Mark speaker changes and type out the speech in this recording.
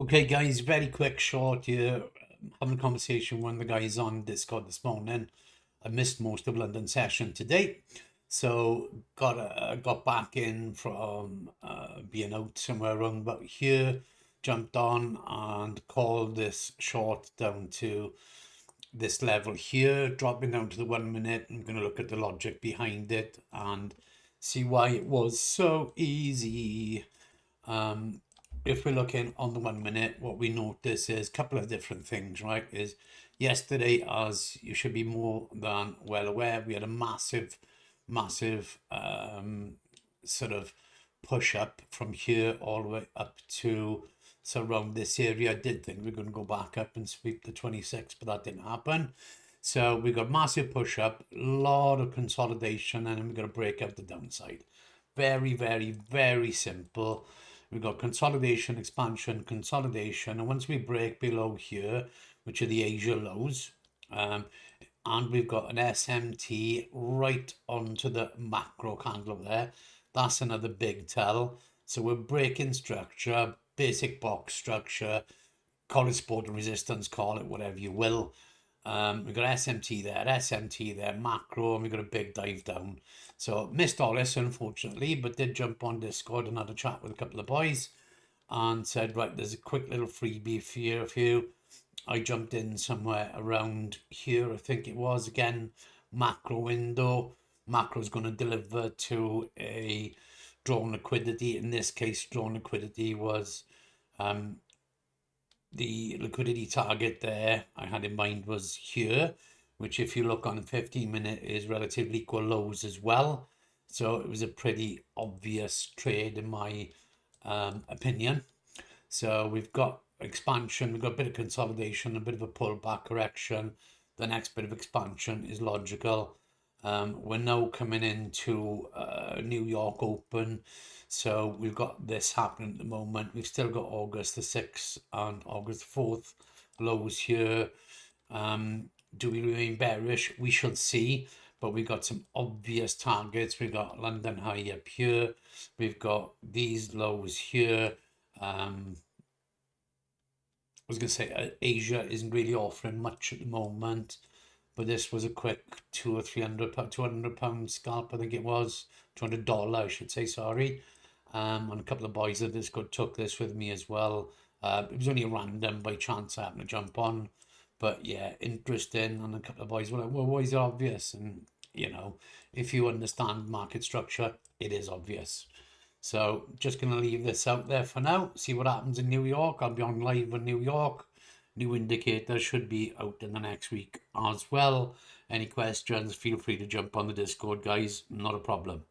Speaker 1: Okay, guys, very quick, short here. Having a conversation with one of the guys on Discord this morning. I missed most of London session today, so got back in from being out somewhere around about here. Jumped on and called this short down to this level here, dropping down to the 1 minute. I'm going to look at the logic behind it and see why it was so easy. If we're looking on the 1 minute, what we notice is a couple of different things, right? Is yesterday, as you should be more than well aware, we had a massive sort of push up from here all the way up to so around this area. I did think we are going to go back up and sweep the 26, but that didn't happen. So we got massive push up, a lot of consolidation, and then we're going to break out the downside. Very simple. We've got consolidation, expansion, consolidation. And once we break below here, which are the Asia lows, and we've got an SMT right onto the macro candle there. That's another big tell. So we're breaking structure, basic box structure, call it support and resistance, call it whatever you will. We've got SMT there, macro, and we've got a big dive down. So missed all this, unfortunately, but did jump on Discord and had a chat with a couple of boys and said, right, there's a quick little freebie here for you. I jumped in somewhere around here, I think it was. Again, macro window. Macro is going to deliver to a drawn liquidity. In this case, drawn liquidity was the liquidity target there I had in mind was here, which if you look on the 15-minute is relatively equal lows as well. So it was a pretty obvious trade in my opinion. So we've got expansion, we've got a bit of consolidation, a bit of a pullback correction. The next bit of expansion is logical. We're now coming into New York Open. So we've got this happening at the moment. We've still got August the 6th and August the 4th lows here. Do we remain bearish? We shall see. But we've got some obvious targets. We've got London high up here. We've got these lows here. I was going to say Asia isn't really offering much at the moment, but this was a quick two or three hundred pound, £200 scalp, I think it was $200, I should say. Sorry, and a couple of boys that this good took this with me as well. It was only a random by chance I happened to jump on, but yeah, interesting. And a couple of boys were like, "Well, why is it obvious?" And if you understand market structure, it is obvious. So just going to leave this out there for now. See what happens in New York. I'll be on live in New York. New indicator should be out in the next week as well. Any questions, feel free to jump on the Discord, guys. Not a problem.